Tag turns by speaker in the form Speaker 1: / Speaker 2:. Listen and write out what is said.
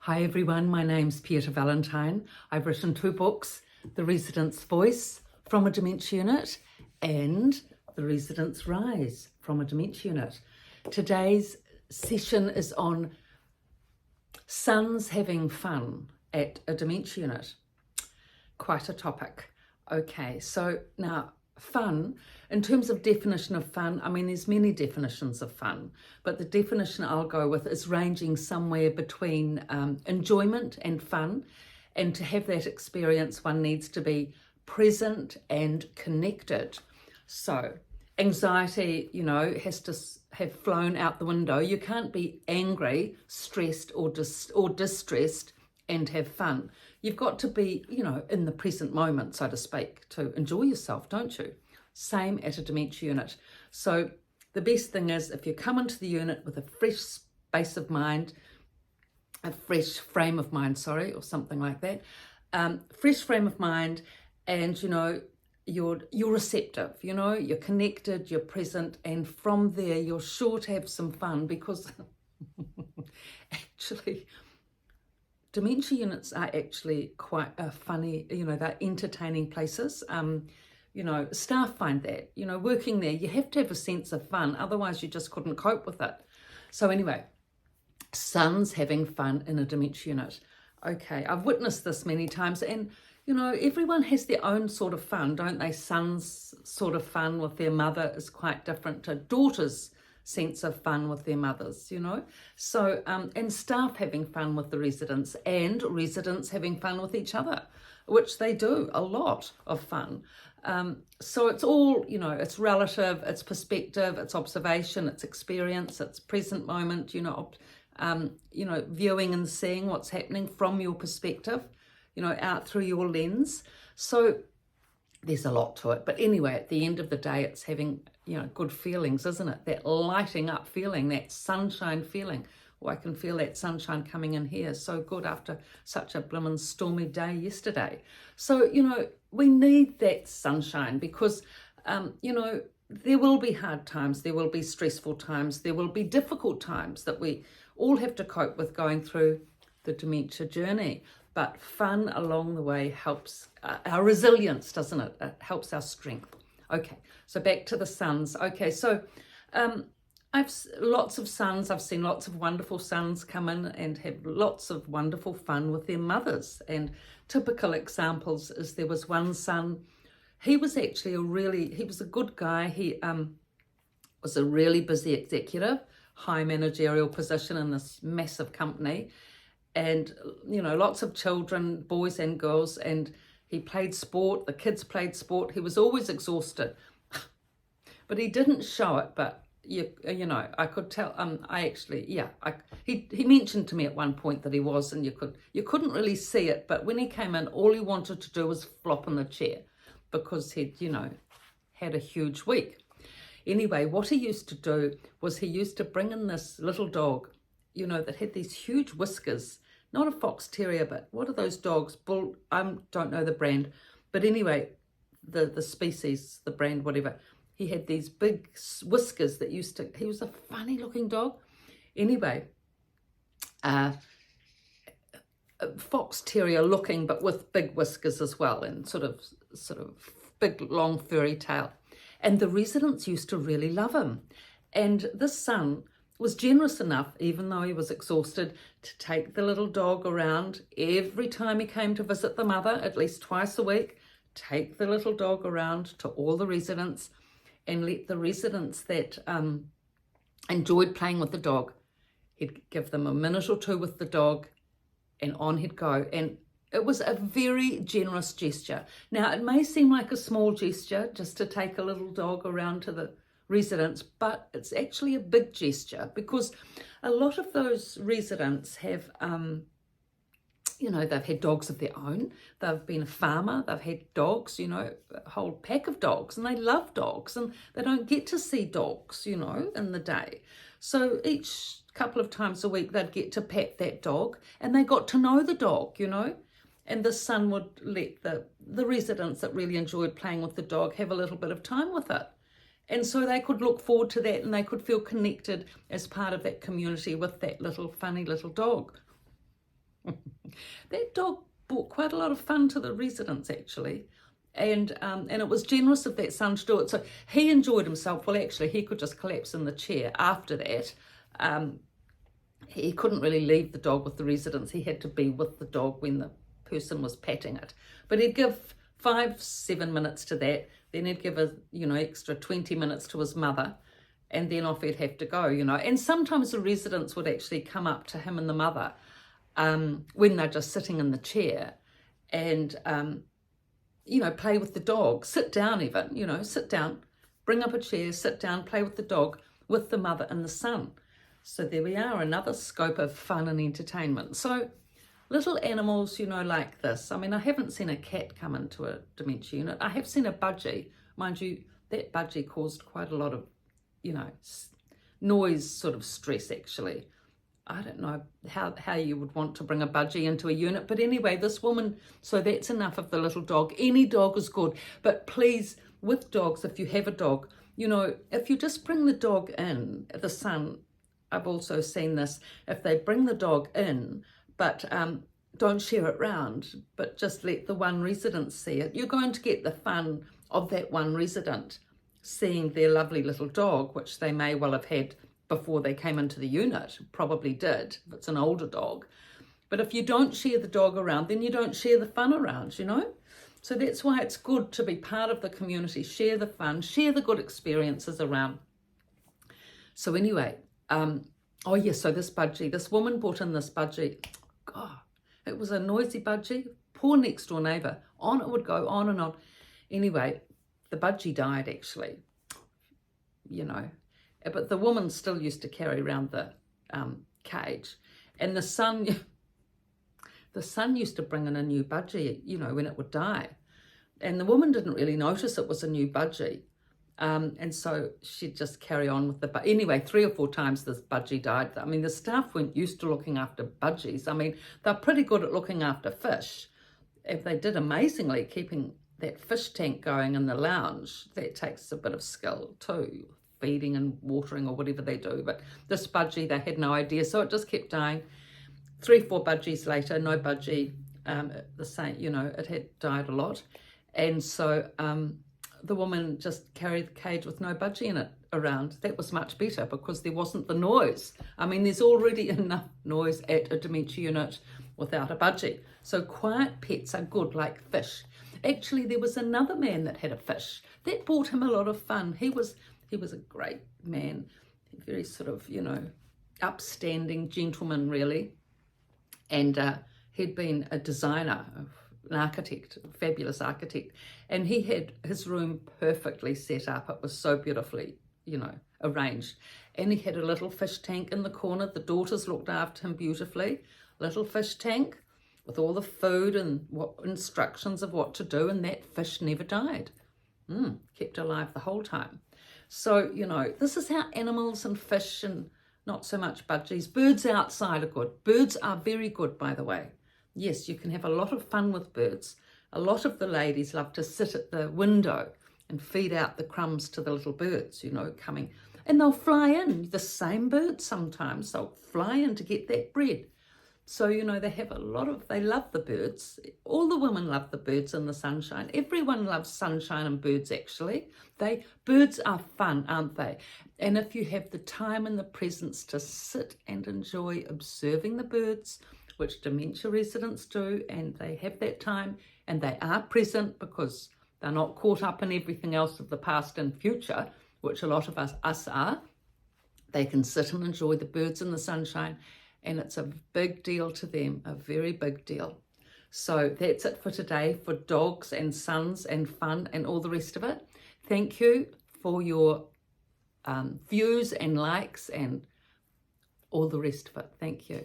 Speaker 1: Hi everyone, my name's Pieta Valentine. I've written 2 books, The Resident's Voice from a Dementia Unit and The Resident's Rise from a Dementia Unit. Today's session is on sons having fun at a dementia unit. Quite a topic. Okay, so now fun, in terms of definition of fun, I mean there's many definitions of fun, but the definition I'll go with is ranging somewhere between enjoyment and fun, and to have that experience one needs to be present and connected. So anxiety, has to have flown out the window. You can't be angry, stressed or distressed and have fun. You've got to be, in the present moment, so to speak, to enjoy yourself, don't you? Same at a dementia unit. So the best thing is if you come into the unit with a fresh space of mind, a fresh frame of mind, or something like that, fresh frame of mind, and, you're receptive, you're connected, you're present, and from there you're sure to have some fun because actually, dementia units are actually quite funny, they're entertaining places. Staff find that, working there, you have to have a sense of fun, otherwise you just couldn't cope with it. So anyway, sons having fun in a dementia unit. Okay, I've witnessed this many times, and everyone has their own sort of fun, don't they? Sons' sort of fun with their mother is quite different to daughters' sense of fun with their mothers, So, and staff having fun with the residents, and residents having fun with each other, which they do a lot of fun. So it's all, it's relative, it's perspective, it's observation, it's experience, it's present moment, viewing and seeing what's happening from your perspective, out through your lens. So there's a lot to it. But anyway, at the end of the day, it's having, good feelings, isn't it? That lighting up feeling, that sunshine feeling. Oh, I can feel that sunshine coming in here. So good after such a blimmin' stormy day yesterday. So, we need that sunshine because, there will be hard times, there will be stressful times, there will be difficult times that we all have to cope with going through the dementia journey. But fun along the way helps our resilience, doesn't it? It helps our strength. Okay, so back to the sons. Okay, so I've lots of sons. I've seen lots of wonderful sons come in and have lots of wonderful fun with their mothers. And typical examples is there was one son. He was actually he was a good guy. He was a really busy executive, high managerial position in this massive company. And, lots of children, boys and girls, and he played sport, the kids played sport. He was always exhausted, but he didn't show it. But, I could tell, he mentioned to me at one point that he was, and you couldn't really see it. But when he came in, all he wanted to do was flop in the chair because he'd, had a huge week. Anyway, what he used to do was he used to bring in this little dog, that had these huge whiskers, not a fox terrier, but what are those dogs? Bull, I don't know the brand, but anyway, the species, the brand, whatever. He had these big whiskers that he was a funny looking dog. Anyway, fox terrier looking, but with big whiskers as well, and sort of big, long, furry tail. And the residents used to really love him. And this son was generous enough, even though he was exhausted, to take the little dog around every time he came to visit the mother, at least twice a week, take the little dog around to all the residents and let the residents that enjoyed playing with the dog, he'd give them a minute or two with the dog and on he'd go. And it was a very generous gesture. Now, it may seem like a small gesture just to take a little dog around to the residents, but it's actually a big gesture because a lot of those residents have, they've had dogs of their own. They've been a farmer, they've had dogs, a whole pack of dogs, and they love dogs, and they don't get to see dogs, in the day. So each couple of times a week, they'd get to pet that dog, and they got to know the dog, and the son would let the residents that really enjoyed playing with the dog have a little bit of time with it. And so they could look forward to that and they could feel connected as part of that community with that little funny little dog. That dog brought quite a lot of fun to the residents, actually. And it was generous of that son to do it. So he enjoyed himself. Well, actually, he could just collapse in the chair after that. He couldn't really leave the dog with the residents. He had to be with the dog when the person was patting it. But he'd give 5-7 minutes to that. Then he'd give a, extra 20 minutes to his mother. And then off he'd have to go, And sometimes the residents would actually come up to him and the mother when they're just sitting in the chair and, play with the dog. Sit down even, sit down, bring up a chair, sit down, play with the dog, with the mother and the son. So there we are, another scope of fun and entertainment. So little animals, like this. I mean, I haven't seen a cat come into a dementia unit. I have seen a budgie. Mind you, that budgie caused quite a lot of, noise sort of stress, actually. I don't know how you would want to bring a budgie into a unit. But anyway, this woman, so that's enough of the little dog. Any dog is good. But please, with dogs, if you have a dog, if you just bring the dog in, the son, I've also seen this, if they bring the dog in, but don't share it round, but just let the one resident see it, you're going to get the fun of that one resident seeing their lovely little dog, which they may well have had before they came into the unit, probably did, if it's an older dog. But if you don't share the dog around, then you don't share the fun around, So that's why it's good to be part of the community, share the fun, share the good experiences around. So anyway, so this budgie, this woman brought in this budgie. God, it was a noisy budgie. Poor next door neighbour. On it would go, on and on. Anyway, the budgie died, actually, But the woman still used to carry around the cage. And the son used to bring in a new budgie, when it would die. And the woman didn't really notice it was a new budgie. And so she'd just carry on with the... Anyway, 3 or 4 times this budgie died. I mean, the staff weren't used to looking after budgies. I mean, they're pretty good at looking after fish. If they did amazingly keeping that fish tank going in the lounge, that takes a bit of skill too, feeding and watering or whatever they do. But this budgie, they had no idea. So it just kept dying. 3-4 budgies later, no budgie, the same, it had died a lot. And so... the woman just carried the cage with no budgie in it around. That was much better because there wasn't the noise. I mean, there's already enough noise at a dementia unit without a budgie. So quiet pets are good, like fish. Actually, there was another man that had a fish. That brought him a lot of fun. He was a great man, very sort of, upstanding gentleman, really. And he'd been a designer, an architect, a fabulous architect, and he had his room perfectly set up. It was so beautifully, arranged. And he had a little fish tank in the corner. The daughters looked after him beautifully. Little fish tank with all the food and what instructions of what to do, and that fish never died. Kept alive the whole time. So, this is how animals and fish, and not so much budgies. Birds outside are good. Birds are very good, by the way. Yes, you can have a lot of fun with birds. A lot of the ladies love to sit at the window and feed out the crumbs to the little birds, coming. And they'll fly in, the same birds sometimes. They'll fly in to get that bread. So, they have they love the birds. All the women love the birds and the sunshine. Everyone loves sunshine and birds, actually. Birds are fun, aren't they? And if you have the time and the presence to sit and enjoy observing the birds, which dementia residents do, and they have that time, and they are present because they're not caught up in everything else of the past and future, which a lot of us are. They can sit and enjoy the birds and the sunshine, and it's a big deal to them, a very big deal. So that's it for today, for dogs and sons and fun and all the rest of it. Thank you for your views and likes and all the rest of it. Thank you.